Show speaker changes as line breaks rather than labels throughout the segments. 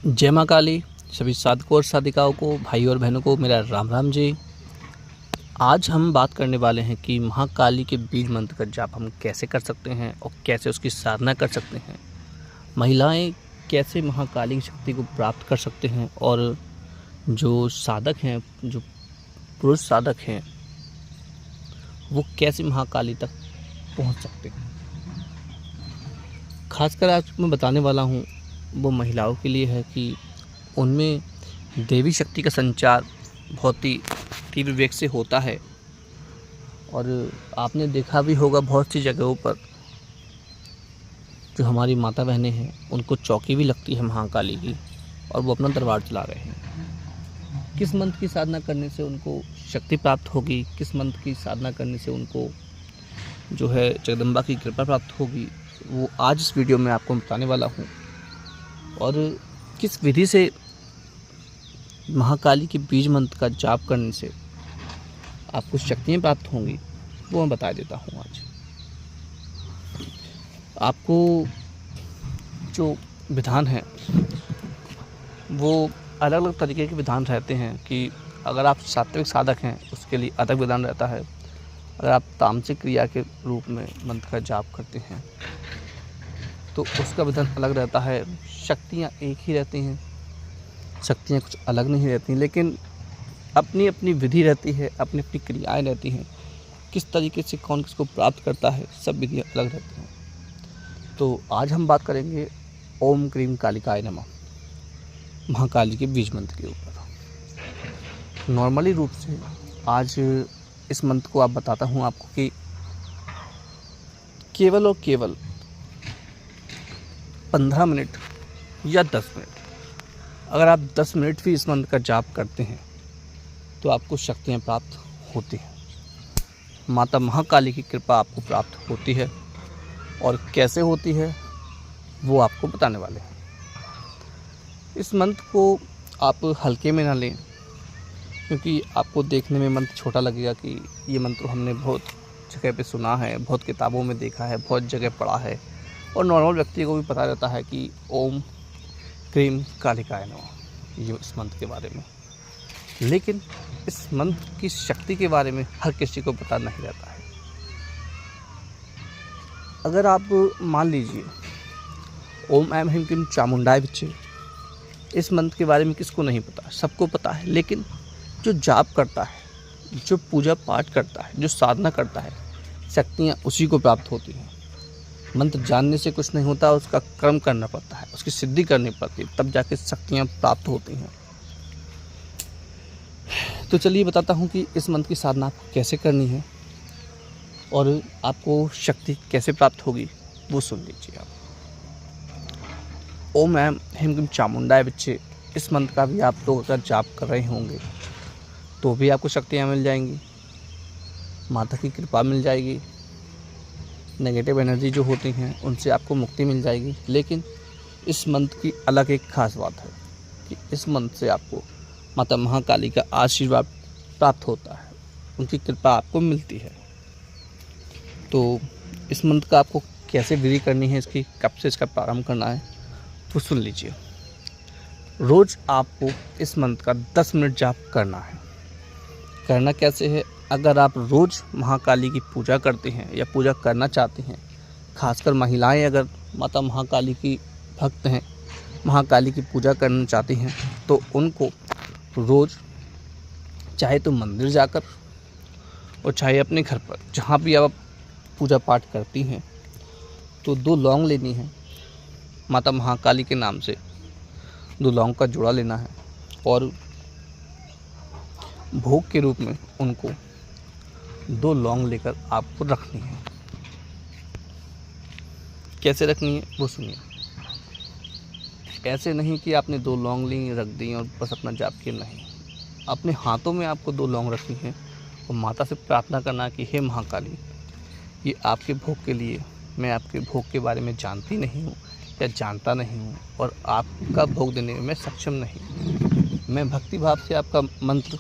जय माँ काली। सभी साधकों और साधिकाओं को, भाई और बहनों को मेरा राम राम जी। आज हम बात करने वाले हैं कि महाकाली के बीज मंत्र का जाप हम कैसे कर सकते हैं और कैसे उसकी साधना कर सकते हैं। महिलाएं कैसे महाकाली की शक्ति को प्राप्त कर सकते हैं और जो साधक हैं, जो पुरुष साधक हैं, वो कैसे महाकाली तक पहुंच सकते हैं। खासकर आज मैं बताने वाला हूँ वो महिलाओं के लिए है कि उनमें देवी शक्ति का संचार बहुत ही तीव्र वेग से होता है। और आपने देखा भी होगा बहुत सी जगहों पर जो हमारी माता बहनें हैं उनको चौकी भी लगती है महाकाली की और वो अपना दरबार चला रहे हैं। किस मंत्र की साधना करने से उनको शक्ति प्राप्त होगी, किस मंत्र की साधना करने से उनको जो है जगदम्बा की कृपा प्राप्त होगी, वो आज इस वीडियो में आपको बताने वाला हूँ। और किस विधि से महाकाली के बीज मंत्र का जाप करने से आपको शक्तियाँ प्राप्त होंगी वो मैं बता देता हूँ। आज आपको जो विधान है वो अलग अलग तरीके के विधान रहते हैं कि अगर आप सात्विक साधक हैं उसके लिए अलग विधान रहता है। अगर आप तामसिक क्रिया के रूप में मंत्र का जाप करते हैं तो उसका विधान अलग रहता है। शक्तियाँ एक ही रहती हैं, शक्तियाँ कुछ अलग नहीं रहती, लेकिन अपनी अपनी विधि रहती है, अपनी अपनी क्रियाएं रहती हैं। किस तरीके से कौन किसको प्राप्त करता है, सब विधियाँ अलग रहती हैं। तो आज हम बात करेंगे ओम क्रीम कालिकाय नमः महाकाली के बीज मंत्र के ऊपर। नॉर्मली रूप से आज इस मंत्र को आप बताता हूँ आपको कि केवल और केवल 15 मिनट या 10 मिनट, अगर आप 10 मिनट भी इस मंत्र का जाप करते हैं तो आपको शक्तियाँ प्राप्त होती हैं। माता महाकाली की कृपा आपको प्राप्त होती है और कैसे होती है वो आपको बताने वाले हैं। इस मंत्र को आप हल्के में ना लें, क्योंकि आपको देखने में मंत्र छोटा लगेगा कि ये मंत्र हमने बहुत जगह पे सुना है, बहुत किताबों में देखा है, बहुत जगह पढ़ा है और नॉर्मल व्यक्ति को भी पता रहता है कि ओम क्रीम कालिकाय नमः ये इस मंत्र के बारे में। लेकिन इस मंत्र की शक्ति के बारे में हर किसी को पता नहीं रहता है। अगर आप मान लीजिए ओम ऐम ह्रीं क्लीं चामुंडाय विच्चे, इस मंत्र के बारे में किसको नहीं पता, सबको पता है। लेकिन जो जाप करता है, जो पूजा पाठ करता है, जो साधना करता है, शक्तियाँ उसी को प्राप्त होती हैं। मंत्र जानने से कुछ नहीं होता, उसका कर्म करना पड़ता है, उसकी सिद्धि करनी पड़ती है, तब जाके शक्तियाँ प्राप्त होती हैं। तो चलिए बताता हूँ कि इस मंत्र की साधना आपको कैसे करनी है और आपको शक्ति कैसे प्राप्त होगी वो सुन लीजिए आप। ओम ऐम ह्रीं क्लीं चामुंडाय विच्चे, इस मंत्र का भी आप लोग अगर जाप कर रहे होंगे तो भी आपको शक्तियाँ मिल जाएंगी, माता की कृपा मिल जाएगी, नेगेटिव एनर्जी जो होती हैं उनसे आपको मुक्ति मिल जाएगी। लेकिन इस मंत्र की अलग एक खास बात है कि इस मंत्र से आपको माता महाकाली का आशीर्वाद प्राप्त होता है, उनकी कृपा आपको मिलती है। तो इस मंत्र का आपको कैसे विधि करनी है, इसकी कब से इसका प्रारंभ करना है वो सुन लीजिए। रोज़ आपको इस मंत्र का 10 मिनट जाप करना है। करना कैसे है, अगर आप रोज़ महाकाली की पूजा करते हैं या पूजा करना चाहते हैं, खासकर महिलाएं अगर माता महाकाली की भक्त हैं, महाकाली की पूजा करना चाहती हैं, तो उनको रोज़ चाहे तो मंदिर जाकर और चाहे अपने घर पर जहाँ भी आप पूजा पाठ करती हैं, तो 2 लौंग लेनी है, माता महाकाली के नाम से 2 लौंग का जोड़ा लेना है और भोग के रूप में उनको 2 लौंग लेकर आपको रखनी है। कैसे रखनी है वो सुनिए। ऐसे नहीं कि आपने 2 लौंग ली, रख दी और बस अपना जाप किया, नहीं। अपने हाथों में आपको 2 लौंग रखनी है और माता से प्रार्थना करना कि हे महाकाली, ये आपके भोग के लिए, मैं आपके भोग के बारे में जानती नहीं हूँ या जानता नहीं हूँ और आपका भोग देने में मैं सक्षम नहीं हूँ। मैं भक्ति भाव से आपका मंत्र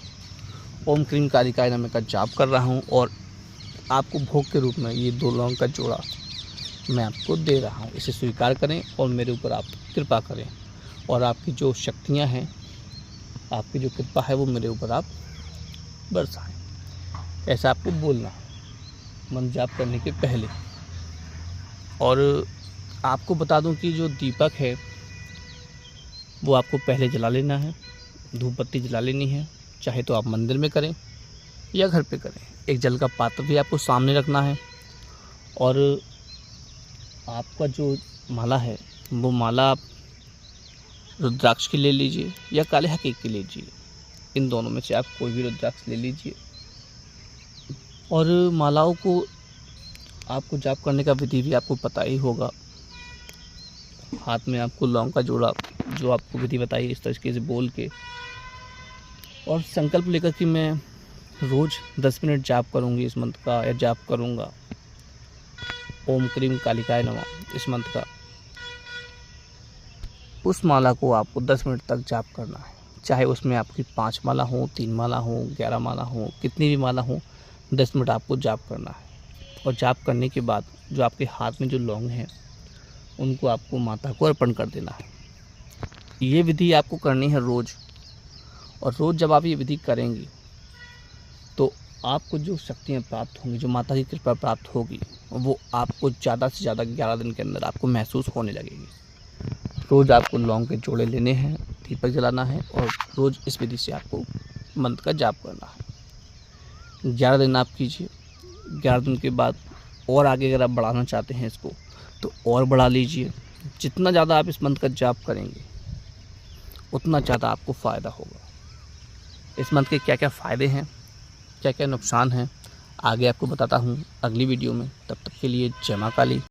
ओम क्रीम कालिकाय नमः का जाप कर रहा हूँ और आपको भोग के रूप में ये 2 लौंग का जोड़ा मैं आपको दे रहा हूँ। इसे स्वीकार करें और मेरे ऊपर आप कृपा करें और आपकी जो शक्तियाँ हैं, आपकी जो कृपा है वो मेरे ऊपर आप बरसाएं। ऐसा आपको बोलना मंत्र जाप करने के पहले। और आपको बता दूं कि जो दीपक है वो आपको पहले जला लेना है, धूप बत्ती जला लेनी है। चाहे तो आप मंदिर में करें या घर पे करें। एक जल का पात्र भी आपको सामने रखना है और आपका जो माला है वो माला आप रुद्राक्ष की ले लीजिए या काले हकीक की लीजिए। इन दोनों में से आप कोई भी रुद्राक्ष ले लीजिए। और मालाओं को आपको जाप करने का विधि भी आपको पता ही होगा। हाथ में आपको लौंग का जोड़ा, जो आपको विधि बताई इस तरीके से बोल के, और संकल्प लेकर कि मैं रोज़ 10 मिनट जाप करूँगी इस मंत्र का, या जाप करूँगा ओम क्रीम कालिकाय नमः इस मंत्र का। उस माला को आपको 10 मिनट तक जाप करना है। चाहे उसमें आपकी 5 माला हो, 3 माला हो, 11 माला हो, कितनी भी माला हो, 10 मिनट आपको जाप करना है। और जाप करने के बाद जो आपके हाथ में जो लौंग हैं उनको आपको माता को अर्पण कर देना है। ये विधि आपको करनी है रोज़। और रोज़ जब आप ये विधि करेंगी तो आपको जो शक्तियाँ प्राप्त होंगी, जो माता की कृपा प्राप्त होगी, वो आपको ज़्यादा से ज़्यादा 11 दिन के अंदर आपको महसूस होने लगेगी। रोज़ आपको लौंग के जोड़े लेने हैं, दीपक जलाना है और रोज़ इस विधि से आपको मंत्र का जाप करना है। 11 दिन आप कीजिए। 11 दिन के बाद और आगे अगर आप बढ़ाना चाहते हैं इसको तो और बढ़ा लीजिए। जितना ज़्यादा आप इस मंत्र का जाप करेंगे उतना ज़्यादा आपको फ़ायदा होगा। इस मंत्र के क्या क्या फ़ायदे हैं, क्या क्या नुकसान हैं, आगे आपको बताता हूँ अगली वीडियो में। तब तक के लिए जय मां काली।